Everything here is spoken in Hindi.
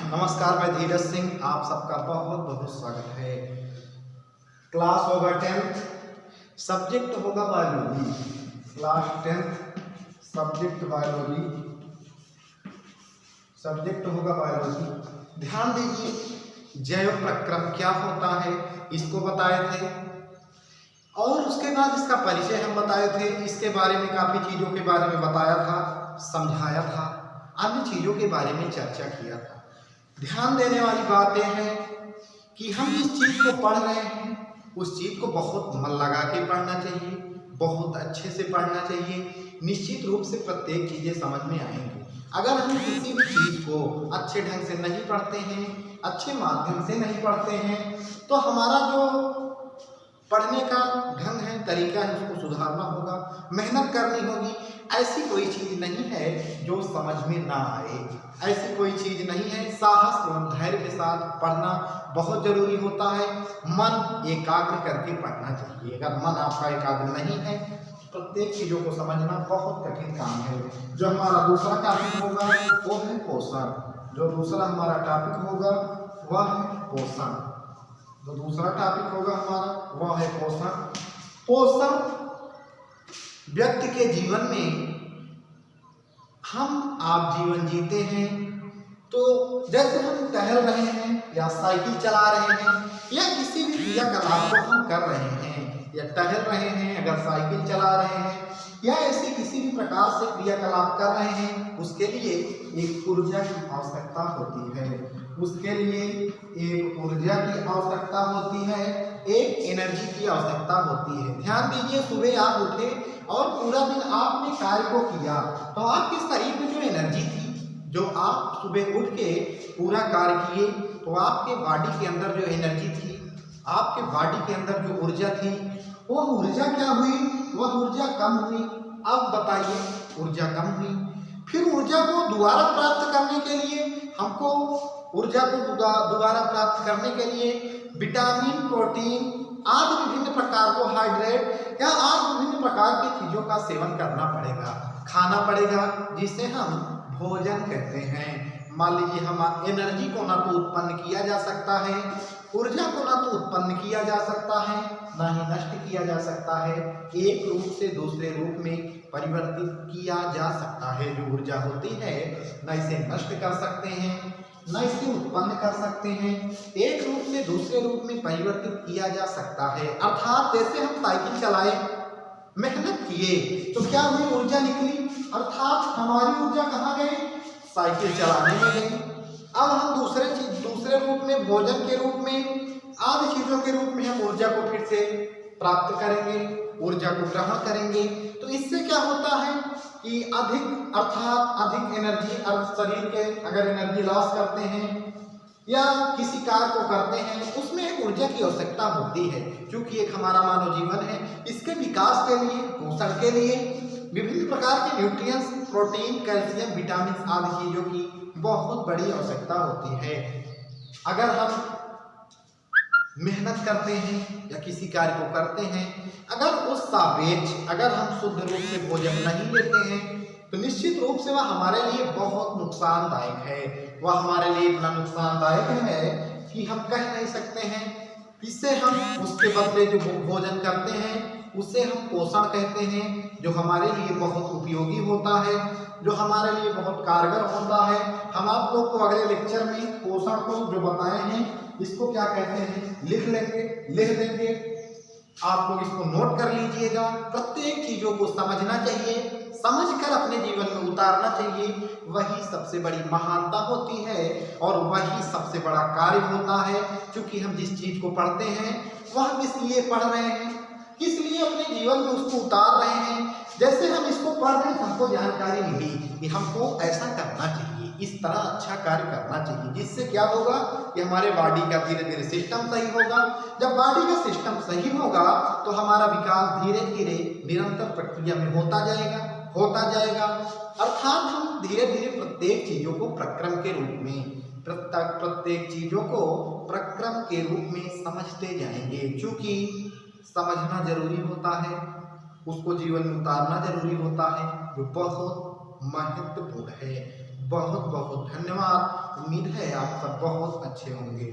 नमस्कार, मैं धीरज सिंह, आप सबका बहुत बहुत स्वागत है। क्लास होगा 10th, सब्जेक्ट होगा biology. Class 10th subject biology, subject होगा बायोलॉजी। ध्यान दीजिए, जैव प्रक्रम क्या होता है इसको बताए थे और उसके बाद इसका परिचय हम बताए थे। इसके बारे में काफ़ी चीज़ों के बारे में बताया था, समझाया था, अन्य चीज़ों के बारे में चर्चा किया था। ध्यान देने वाली बात यह है कि हम जिस चीज़ को पढ़ रहे हैं उस चीज़ को बहुत मन लगा के पढ़ना चाहिए, बहुत अच्छे से पढ़ना चाहिए। निश्चित रूप से प्रत्येक चीज़ें समझ में आएंगी। अगर हम किसी भी चीज़ को अच्छे ढंग से नहीं पढ़ते हैं, अच्छे माध्यम से नहीं पढ़ते हैं, तो हमारा जो पढ़ने का ढंग है, तरीका है, उसको सुधारना होगा, मेहनत करनी होगी। ऐसी कोई चीज़ नहीं है जो समझ में ना आए, ऐसी कोई चीज़ नहीं है। साहस एवं धैर्य के साथ पढ़ना बहुत जरूरी होता है। मन एकाग्र करके पढ़ना चाहिए। अगर मन आपका एकाग्र नहीं है, प्रत्येक चीज़ों को समझना बहुत कठिन काम है। जो हमारा दूसरा टॉपिक होगा वो है पोषण। जो दूसरा हमारा टॉपिक होगा वह है पोषण। जो दूसरा टॉपिक होगा हमारा वह है पोषण। पोषण व्यक्ति के जीवन में, हम आप जीवन जीते हैं तो जैसे हम टहल रहे हैं या साइकिल चला रहे हैं या किसी भी क्रियाकलाप को हम कर रहे हैं या टहल रहे हैं, अगर साइकिल चला रहे हैं या ऐसे किसी भी प्रकार से क्रियाकलाप कर रहे हैं, उसके लिए एक ऊर्जा की आवश्यकता होती है। उसके लिए एक ऊर्जा की आवश्यकता होती है, एक एनर्जी की आवश्यकता होती है। ध्यान दीजिए, सुबह आप उठे और पूरा दिन आपने कार्य को किया तो आपके शरीर में जो एनर्जी थी, जो आप सुबह उठ के पूरा कार्य किए तो आपके बॉडी के अंदर जो एनर्जी थी, आपके बॉडी के अंदर जो ऊर्जा थी, वो ऊर्जा क्या हुई? वह ऊर्जा कम हुई। अब बताइए, ऊर्जा कम हुई, फिर ऊर्जा को दोबारा प्राप्त करने के लिए हमको ऊर्जा को दोबारा प्राप्त करने के लिए विटामिन, प्रोटीन आदि विभिन्न प्रकार कार्बोहाइड्रेट या आदि विभिन्न प्रकार की चीज़ों का सेवन करना पड़ेगा, खाना पड़ेगा, जिसे हम भोजन कहते हैं। मान लीजिए, हम एनर्जी को ना तो उत्पन्न किया जा सकता है, ऊर्जा को ना तो उत्पन्न किया जा सकता है, ना ही नष्ट किया जा सकता है। एक रूप से दूसरे रूप में परिवर्तित किया जा सकता है। जो ऊर्जा होती है, ना इसे नष्ट कर सकते हैं, ना इसे उत्पन्न कर सकते हैं। एक रूप से दूसरे रूप में परिवर्तित किया जा सकता है। अर्थात जैसे हम साइकिल चलाए, मेहनत किए तो क्या हुई? ऊर्जा निकली, अर्थात हमारी ऊर्जा कहाँ गई? साइकिल चलाने में गई। अब हम दूसरे रूप में, भोजन के रूप में, आदि चीजों के रूप में हम ऊर्जा को फिर से प्राप्त करेंगे, ऊर्जा को ग्रहण करेंगे। तो इससे क्या होता है कि अधिक एनर्जी, शरीर के अगर एनर्जी लॉस करते हैं या किसी कार्य को करते हैं, उसमें एक ऊर्जा की आवश्यकता होती है। क्योंकि एक हमारा मानव जीवन है, इसके विकास के लिए, पोषण के लिए विभिन्न प्रकार के न्यूट्रिएंट्स, प्रोटीन, कैल्शियम, विटामिन आदि चीजों की बहुत बड़ी आवश्यकता होती है। अगर हम मेहनत करते हैं या किसी कार्य को करते हैं, अगर उस सापेक्ष अगर हम शुद्ध रूप से भोजन नहीं लेते हैं तो निश्चित रूप से वह हमारे लिए बहुत नुकसानदायक है। वह हमारे लिए इतना नुकसानदायक है कि हम कह नहीं सकते हैं। इससे हम उसके बदले जो भोजन करते हैं उसे हम पोषण कहते हैं, जो हमारे लिए बहुत उपयोगी होता है, जो हमारे लिए बहुत कारगर होता है। हम आप लोग को अगले लेक्चर में पोषण को जो बताए हैं, इसको क्या कहते हैं लिख देंगे। आप लोग इसको नोट कर लीजिएगा। प्रत्येक चीजों को समझना चाहिए, समझकर अपने जीवन में उतारना चाहिए। वही सबसे बड़ी महानता होती है और वही सबसे बड़ा कार्य होता है। क्योंकि हम जिस चीज को पढ़ते हैं वह किस लिए पढ़ रहे हैं, किस लिए अपने जीवन में उसको उतार रहे हैं। जैसे हम इसको पढ़ रहे हैं, हमको जानकारी मिली कि हमको ऐसा करना चाहिए, इस तरह अच्छा कार्य करना चाहिए, जिससे क्या होगा कि हमारे बॉडी का धीरे धीरे सिस्टम सही होगा। जब बॉडी का सिस्टम सही होगा तो हमारा विकास धीरे धीरे निरंतर प्रक्रिया में होता जाएगा। अर्थात हम धीरे धीरे प्रत्येक चीजों को प्रक्रम के रूप में, प्रत्येक चीजों को प्रक्रम के रूप में समझते जाएंगे। क्योंकि समझना जरूरी होता है, उसको जीवन में उतारना जरूरी होता है, जो बहुत महत्वपूर्ण है। बहुत बहुत धन्यवाद। उम्मीद है आप सब बहुत अच्छे होंगे।